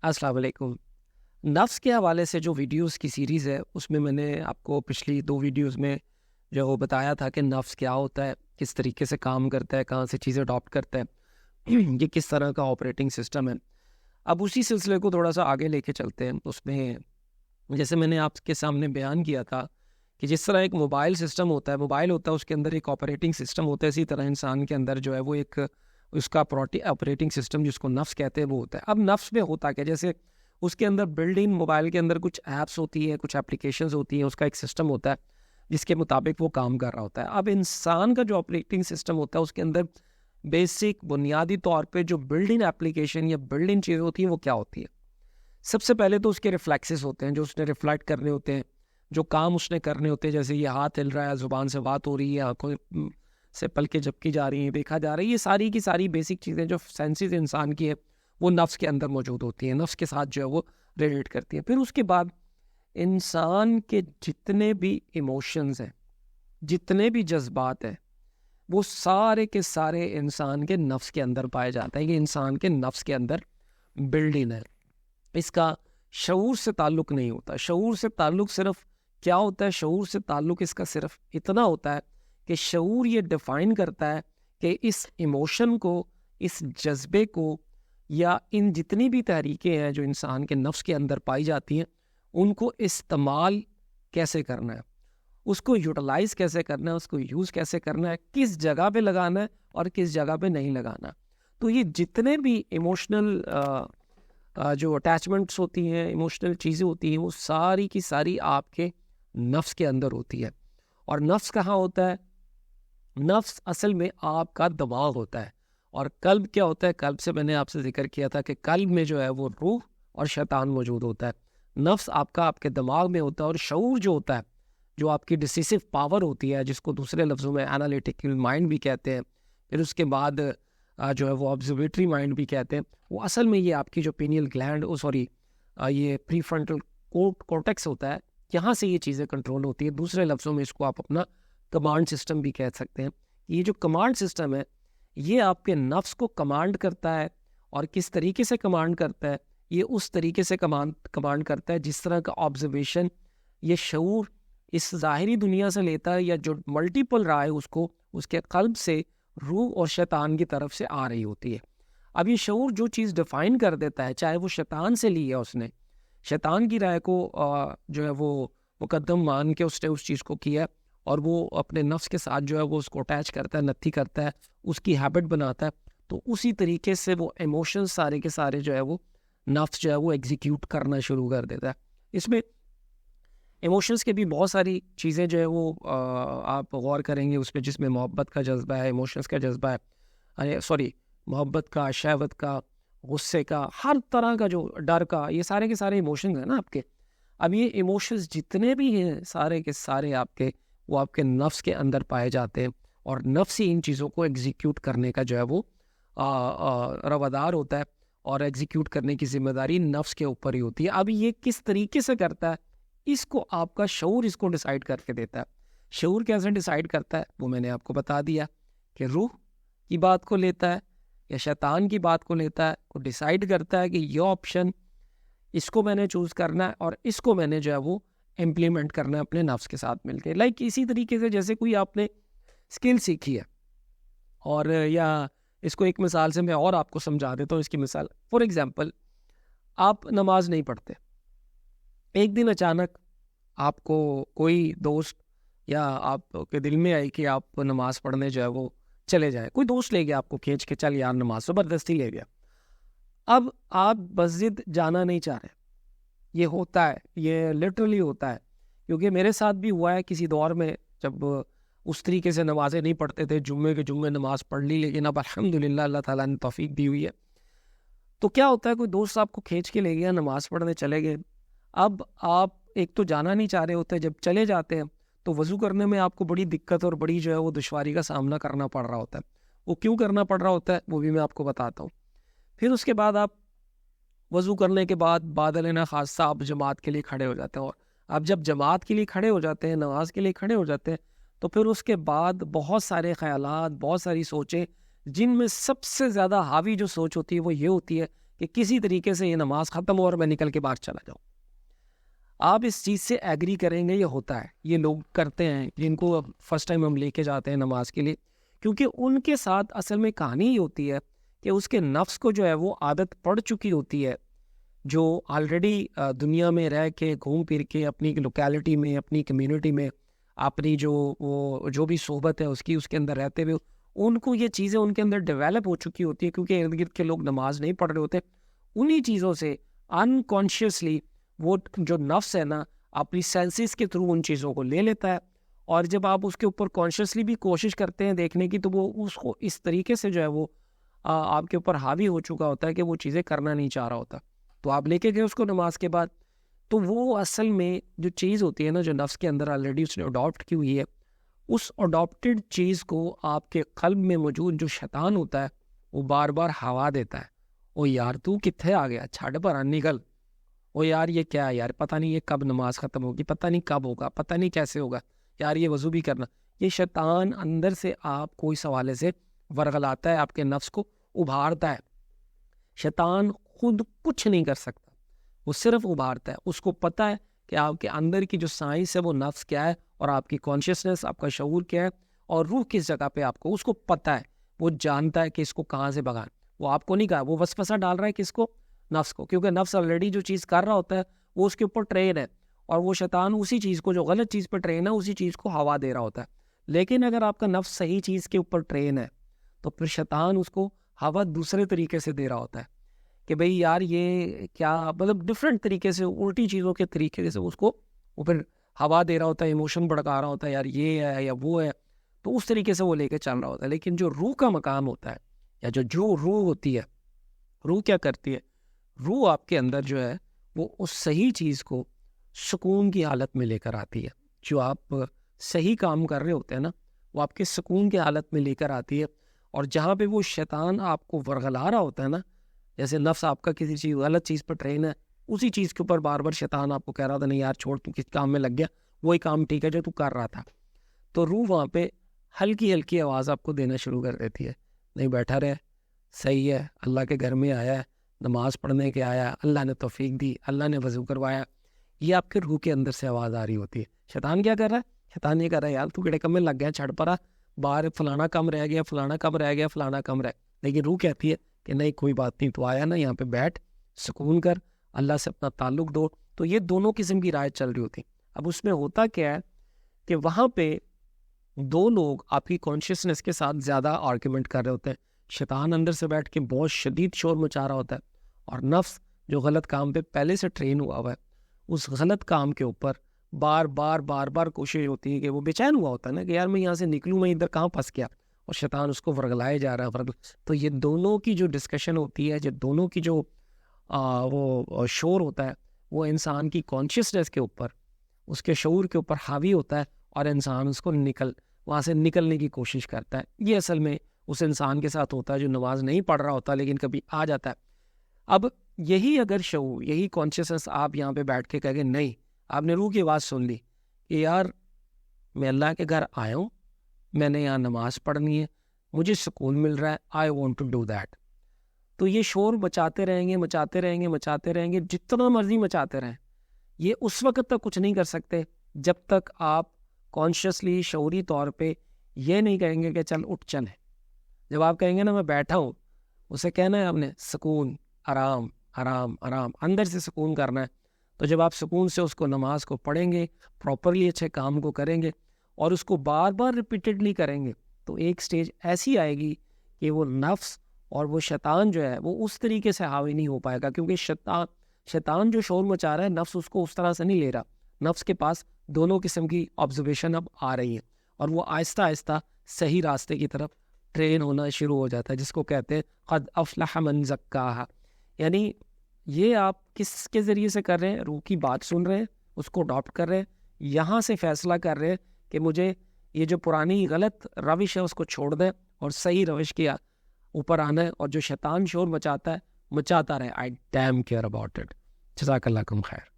السلام علیکم۔ نفس کے حوالے سے جو ویڈیوز کی سیریز ہے اس میں نے آپ کو پچھلی 2 ویڈیوز میں جو وہ بتایا تھا کہ نفس کیا ہوتا ہے، کس طریقے سے کام کرتا ہے، کہاں سے چیزیں اڈاپٹ کرتا ہے، یہ کس طرح کا آپریٹنگ سسٹم ہے۔ اب اسی سلسلے کو تھوڑا سا آگے لے کے چلتے ہیں۔ اس میں جیسے میں نے آپ کے سامنے بیان کیا تھا کہ جس طرح ایک موبائل سسٹم ہوتا ہے اس کے اندر ایک آپریٹنگ سسٹم ہوتا ہے، اسی طرح انسان کے اندر جو ہے وہ ایک اس کا آپریٹنگ سسٹم جس کو نفس کہتے ہیں وہ ہوتا ہے۔ اب نفس میں ہوتا کیا، جیسے اس کے اندر بلڈنگ موبائل کے اندر کچھ ایپس ہوتی ہیں، کچھ اپلیکیشنز ہوتی ہیں، اس کا ایک سسٹم ہوتا ہے جس کے مطابق وہ کام کر رہا ہوتا ہے۔ اب انسان کا جو آپریٹنگ سسٹم ہوتا ہے اس کے اندر بیسک بنیادی طور پہ جو بلڈنگ اپلیکیشن یا بلڈنگ چیزیں ہوتی ہیں وہ کیا ہوتی ہے؟ سب سے پہلے تو اس کے ریفلیکسز ہوتے ہیں جو اس نے ریفلیکٹ کرنے ہوتے ہیں، جو کام اس نے کرنے ہوتے ہیں، جیسے یہ ہاتھ ہل رہا ہے، زبان سے بات ہو رہی ہے، آنکھوں سے پلکیں جھپکی جا رہی ہیں، دیکھا جا رہا ہے، یہ ساری کی ساری بیسک چیزیں جو سینسز انسان کی ہے وہ نفس کے اندر موجود ہوتی ہیں، نفس کے ساتھ جو ہے وہ ریلیٹ کرتی ہیں۔ پھر اس کے بعد انسان کے جتنے بھی ایموشنز ہیں، جتنے بھی جذبات ہیں، وہ سارے کے سارے انسان کے نفس کے اندر پائے جاتے ہیں۔ یہ انسان کے نفس کے اندر بلڈنگ ہے، اس کا شعور سے تعلق نہیں ہوتا۔ شعور سے تعلق صرف کیا ہوتا ہے؟ شعور سے تعلق اس کا صرف اتنا ہوتا ہے کہ شعور یہ ڈیفائن کرتا ہے کہ اس ایموشن کو، اس جذبے کو، یا ان جتنی بھی تحریکیں ہیں جو انسان کے نفس کے اندر پائی جاتی ہیں ان کو استعمال کیسے کرنا ہے، اس کو یوٹیلائز کیسے کرنا ہے، اس کو یوز کیسے کرنا ہے، کس جگہ پہ لگانا ہے اور کس جگہ پہ نہیں لگانا۔ تو یہ جتنے بھی ایموشنل جو اٹیچمنٹس ہوتی ہیں، ایموشنل چیزیں ہوتی ہیں، وہ ساری کی ساری آپ کے نفس کے اندر ہوتی ہے۔ اور نفس کہاں ہوتا ہے؟ نفس اصل میں آپ کا دماغ ہوتا ہے۔ اور قلب کیا ہوتا ہے؟ قلب سے میں نے آپ سے ذکر کیا تھا کہ قلب میں جو ہے وہ روح اور شیطان موجود ہوتا ہے۔ نفس آپ کے دماغ میں ہوتا ہے، اور شعور جو ہوتا ہے، جو آپ کی ڈیسیسو پاور ہوتی ہے، جس کو دوسرے لفظوں میں انالیٹیکل مائنڈ بھی کہتے ہیں، پھر اس کے بعد جو ہے وہ آبزرویٹری مائنڈ بھی کہتے ہیں، وہ اصل میں یہ آپ کی جو پینیل گلینڈ یہ پری فرنٹل کورٹیکس ہوتا ہے، یہاں سے یہ چیزیں کنٹرول ہوتی ہیں۔ دوسرے لفظوں میں اس کو آپ اپنا کمانڈ سسٹم بھی کہہ سکتے ہیں۔ یہ جو کمانڈ سسٹم ہے یہ آپ کے نفس کو کمانڈ کرتا ہے، اور کس طریقے سے کمانڈ کرتا ہے؟ یہ اس طریقے سے کمانڈ کرتا ہے جس طرح کا آبزرویشن یہ شعور اس ظاہری دنیا سے لیتا ہے، یا جو ملٹیپل رائے اس کو اس کے قلب سے روح اور شیطان کی طرف سے آ رہی ہوتی ہے۔ اب یہ شعور جو چیز ڈیفائن کر دیتا ہے، چاہے وہ شیطان سے لی ہے، اس نے شیطان کی رائے کو جو ہے وہ مقدم مان کے اس نے اس چیز کو کیا، اور وہ اپنے نفس کے ساتھ جو ہے وہ اس کو اٹیچ کرتا ہے، نتھی کرتا ہے، اس کی ہیبٹ بناتا ہے، تو اسی طریقے سے وہ ایموشنز سارے کے سارے جو ہے وہ نفس جو ہے وہ ایگزیکیوٹ کرنا شروع کر دیتا ہے۔ اس میں ایموشنز کے بھی بہت ساری چیزیں جو ہے وہ آپ غور کریں گے اس میں، جس میں محبت کا جذبہ ہے، ایموشنز کا جذبہ ہے، محبت کا، شہوت کا، غصے کا، ہر طرح کا جو ڈر کا، یہ سارے کے سارے ایموشنز ہیں نا آپ کے۔ اب یہ ایموشنز جتنے بھی ہیں سارے کے سارے آپ کے، وہ آپ کے نفس کے اندر پائے جاتے ہیں، اور نفس ہی ان چیزوں کو ایگزیکیوٹ کرنے کا جو ہے وہ روادار ہوتا ہے، اور ایگزیکیوٹ کرنے کی ذمہ داری نفس کے اوپر ہی ہوتی ہے۔ اب یہ کس طریقے سے کرتا ہے، اس کو آپ کا شعور اس کو ڈیسائیڈ کر کے دیتا ہے۔ شعور کیسے ڈیسائیڈ کرتا ہے وہ میں نے آپ کو بتا دیا کہ روح کی بات کو لیتا ہے یا شیطان کی بات کو لیتا ہے، وہ ڈیسائیڈ کرتا ہے کہ یہ آپشن اس کو میں نے چوز کرنا ہے، اور اس کو میں نے جو ہے وہ امپلیمنٹ کرنا ہے اپنے نفس کے ساتھ مل کے۔ اسی طریقے سے جیسے کوئی آپ نے اسکل سیکھی ہے، اور یا اس کو ایک مثال سے میں اور آپ کو سمجھا دیتا ہوں اس کی مثال۔ فار ایگزامپل، آپ نماز نہیں پڑھتے، ایک دن اچانک آپ کو کوئی دوست یا آپ کے دل میں آئی کہ آپ نماز پڑھنے جو ہے وہ چلے جائیں، کوئی دوست لے گیا آپ کو کھینچ کے، چل یار نماز، زبردستی لے گیا۔ اب آپ مسجد جانا نہیں چاہ رہے، یہ ہوتا ہے، یہ لٹرلی ہوتا ہے، کیونکہ میرے ساتھ بھی ہوا ہے کسی دور میں، جب اس طریقے سے نمازیں نہیں پڑھتے تھے، جمعے کے جمعے نماز پڑھ لی، لیکن اب الحمدللہ اللہ تعالیٰ نے توفیق دی ہوئی ہے۔ تو کیا ہوتا ہے، کوئی دوست آپ کو کھینچ کے لے گیا، نماز پڑھنے چلے گئے۔ اب آپ ایک تو جانا نہیں چاہ رہے ہوتے، جب چلے جاتے ہیں تو وضو کرنے میں آپ کو بڑی دقت اور بڑی جو ہے وہ دشواری کا سامنا کرنا پڑ رہا ہوتا ہے۔ وہ کیوں کرنا پڑ رہا ہوتا ہے وہ بھی میں آپ کو بتاتا ہوں۔ پھر اس کے بعد آپ وضو کرنے کے بعد بادل نا خاصہ آپ جماعت کے لیے کھڑے ہو جاتے ہیں، اور آپ جب جماعت کے لیے کھڑے ہو جاتے ہیں، نماز کے لیے کھڑے ہو جاتے ہیں، تو پھر اس کے بعد بہت سارے خیالات، بہت ساری سوچیں، جن میں سب سے زیادہ حاوی جو سوچ ہوتی ہے وہ یہ ہوتی ہے کہ کسی طریقے سے یہ نماز ختم ہو اور میں نکل کے باہر چلا جاؤں. آپ اس چیز سے ایگری کریں گے یہ ہوتا ہے, یہ لوگ کرتے ہیں جن کو فرسٹ ٹائم ہم لے کے جاتے ہیں نماز کے لیے, کیونکہ ان کے ساتھ اصل میں کہانی ہی ہوتی ہے کہ اس کے نفس کو جو ہے وہ عادت پڑ چکی ہوتی ہے, جو آلریڈی دنیا میں رہ کے گھوم پھر کے اپنی لوکیلٹی میں, اپنی کمیونٹی میں, اپنی جو بھی صحبت ہے اس کے اندر رہتے ہوئے ان کو یہ چیزیں ان کے اندر ڈیولپ ہو چکی ہوتی ہیں, کیونکہ ارد گرد کے لوگ نماز نہیں پڑھ رہے ہوتے. انہی چیزوں سے انکانشیسلی وہ جو نفس ہے نا اپنی سینسز کے تھرو ان چیزوں کو لے لیتا ہے, اور جب آپ اس کے اوپر کانشیسلی بھی کوشش کرتے ہیں دیکھنے کی تو وہ اس کو اس طریقے سے جو ہے وہ آپ کے اوپر حاوی ہو چکا ہوتا ہے کہ وہ چیزیں کرنا نہیں چاہ رہا ہوتا. تو آپ لے کے گئے اس کو نماز کے بعد, تو وہ اصل میں جو چیز ہوتی ہے نا جو نفس کے اندر آلریڈی اس نے اڈاپٹ کی ہوئی ہے, اس اڈاپٹڈ چیز کو آپ کے قلب میں موجود جو شیطان ہوتا ہے وہ بار بار ہوا دیتا ہے, او یار تو کتنے آ گیا, چھڑ پر نکل, او یار یہ کیا ہے یار, پتہ نہیں یہ کب نماز ختم ہوگی, پتہ نہیں کب ہوگا, پتہ نہیں کیسے ہوگا, یار یہ وضو بھی کرنا. یہ شیطان اندر سے آپ کو اس حوالے سے ورغلاتا ہے, آپ کے نفس کو ابھارتا ہے. شیطان خود کچھ نہیں کر سکتا, وہ صرف ابھارتا ہے. اس کو پتہ ہے کہ آپ کے اندر کی جو سائنس ہے وہ نفس کیا ہے, اور آپ کی کانشیسنس, آپ کا شعور کیا ہے, اور روح کس جگہ پہ آپ کو, اس کو پتہ ہے. وہ جانتا ہے کہ اس کو کہاں سے بھگانا. وہ آپ کو نہیں کہا, وہ وسوسہ ڈال رہا ہے کس کو, نفس کو, کیونکہ نفس آلریڈی جو چیز کر رہا ہوتا ہے وہ اس کے اوپر ٹرین ہے, اور وہ شیطان اسی چیز کو, جو غلط چیز پہ ٹرین ہے, اسی چیز کو ہوا دے رہا ہوتا ہے. لیکن اگر آپ کا نفس صحیح چیز کے اوپر ٹرین ہے تو پھر شیطان اس کو ہوا دوسرے طریقے سے دے رہا ہوتا ہے کہ بھئی یار یہ کیا, مطلب ڈفرینٹ طریقے سے, الٹی چیزوں کے طریقے سے اس کو وہ پھر ہوا دے رہا ہوتا ہے, ایموشن بڑھکا رہا ہوتا ہے, یار یہ ہے یا وہ ہے, تو اس طریقے سے وہ لے کے چل رہا ہوتا ہے. لیکن جو روح کا مقام ہوتا ہے, یا جو روح ہوتی ہے, روح کیا کرتی ہے, روح آپ کے اندر جو ہے وہ اس صحیح چیز کو سکون کی حالت میں لے کر آتی ہے. جو آپ صحیح کام کر رہے ہوتے ہیں نا وہ آپ کے سکون کی حالت میں لے کر آتی ہے. اور جہاں پہ وہ شیطان آپ کو ورغلا رہا ہوتا ہے نا, جیسے نفس آپ کا کسی چیز غلط چیز پر ٹرین ہے, اسی چیز کے اوپر بار بار شیطان آپ کو کہہ رہا تھا نہیں یار چھوڑ, تو کس کام میں لگ گیا, وہی کام ٹھیک ہے جو تو کر رہا تھا. تو روح وہاں پہ ہلکی ہلکی آواز آپ کو دینا شروع کر دیتی ہے, نہیں بیٹھا رہے, صحیح ہے, اللہ کے گھر میں آیا ہے, نماز پڑھنے کے آیا, اللہ نے توفیق دی, اللہ نے وضو کروایا. یہ آپ کے روح کے اندر سے آواز آ رہی ہوتی ہے. شیطان کیا کر رہا ہے, شیطان یہ کر رہا ہے یار تو کڑے کم میں لگ گیا, چھڑ پڑا, باہر فلانا کم رہ گیا, فلانا کم رہ گیا, فلانا کم رہ. لیکن روح کہتی ہے کہ نہیں کوئی بات نہیں, تو آیا نا یہاں پہ بیٹھ, سکون کر, اللہ سے اپنا تعلق دو. تو یہ دونوں قسم کی رائے چل رہی ہوتی. اب اس میں ہوتا کیا ہے کہ وہاں پہ دو لوگ آپ کی کانشیسنس کے ساتھ زیادہ آرگیومنٹ کر رہے ہوتے ہیں. شیطان اندر سے بیٹھ کے بہت شدید شور مچا رہا ہوتا ہے, اور نفس جو غلط کام پہ پہلے سے ٹرین ہوا ہوا ہے اس غلط کام کے اوپر بار بار کوشش ہوتی ہے کہ وہ بے چین ہوا ہوتا ہے نا کہ یار میں یہاں سے نکلوں, میں ادھر کہاں پھنس گیا, اور شیطان اس کو ورغلائے جا رہا ہے. تو یہ دونوں کی جو ڈسکشن ہوتی ہے, جو دونوں کی جو وہ شور ہوتا ہے وہ انسان کی کانشیسنس کے اوپر, اس کے شعور کے اوپر حاوی ہوتا ہے, اور انسان اس کو وہاں سے نکلنے کی کوشش کرتا ہے. یہ اصل میں اس انسان کے ساتھ ہوتا ہے جو نماز نہیں پڑھ رہا ہوتا لیکن کبھی آ جاتا ہے. اب یہی اگر شعور, یہی کانشیسنس آپ یہاں پہ بیٹھ کے کہہ گے نہیں, آپ نے روح کی آواز سن لی کہ یار میں اللہ کے گھر آیا ہوں, میں نے یہاں نماز پڑھنی ہے, مجھے سکون مل رہا ہے, I want to do that. تو یہ شور مچاتے رہیں گے, جتنا مرضی مچاتے رہیں, یہ اس وقت تک کچھ نہیں کر سکتے جب تک آپ کانشیسلی, شعوری طور پہ یہ نہیں کہیں گے کہ چل اٹھ چل ہے. جب آپ کہیں گے نا میں بیٹھا ہوں, اسے کہنا ہے آپ نے سکون, آرام آرام آرام, اندر سے سکون کرنا ہے. تو جب آپ سکون سے اس کو نماز کو پڑھیں گے, پراپرلی اچھے کام کو کریں گے, اور اس کو بار بار ریپیٹڈلی کریں گے, تو ایک سٹیج ایسی آئے گی کہ وہ نفس اور وہ شیطان جو ہے وہ اس طریقے سے حاوی نہیں ہو پائے گا. کیونکہ شیطان جو شور مچا رہا ہے, نفس اس کو اس طرح سے نہیں لے رہا. نفس کے پاس دونوں قسم کی آبزرویشن اب آ رہی ہیں, اور وہ آہستہ آہستہ صحیح راستے کی طرف ٹرین ہونا شروع ہو جاتا ہے, جس کو کہتے ہیں قد افلح من زکاہا. یعنی یہ آپ کس کے ذریعے سے کر رہے ہیں, روح کی بات سن رہے ہیں, اس کو اڈاپٹ کر رہے ہیں, یہاں سے فیصلہ کر رہے ہیں کہ مجھے یہ جو پرانی غلط روش ہے اس کو چھوڑ دیں اور صحیح روش کے اوپر آنا ہے. اور جو شیطان شور مچاتا ہے, مچاتا رہے, آئی ڈیم کیئر اباؤٹ اٹ. جزاک اللہ خیر.